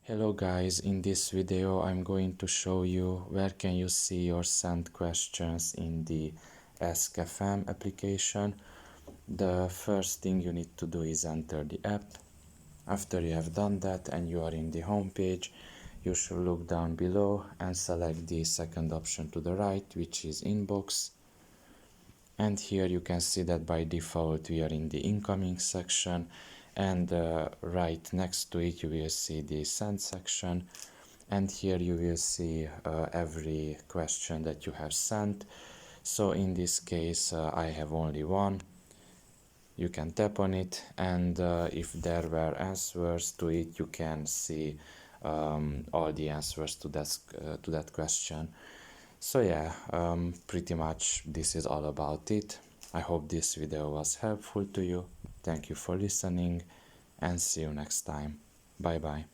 Hello guys, in this video I'm going to show you where can you see your sent questions in the Ask.fm application. The first thing you need to do is enter the app. After you have done that and you are in the home page, you should look down below and select the second option to the right, which is inbox. And here you can see that by default we are in the incoming section, and right next to it you will see the send section, and here you will see every question that you have sent. So in this case I have only one. You can tap on it, and if there were answers to it, you can see all the answers to that question. So yeah, pretty much this is all about it. I hope this video was helpful to you. Thank you for listening and see you next time. Bye bye.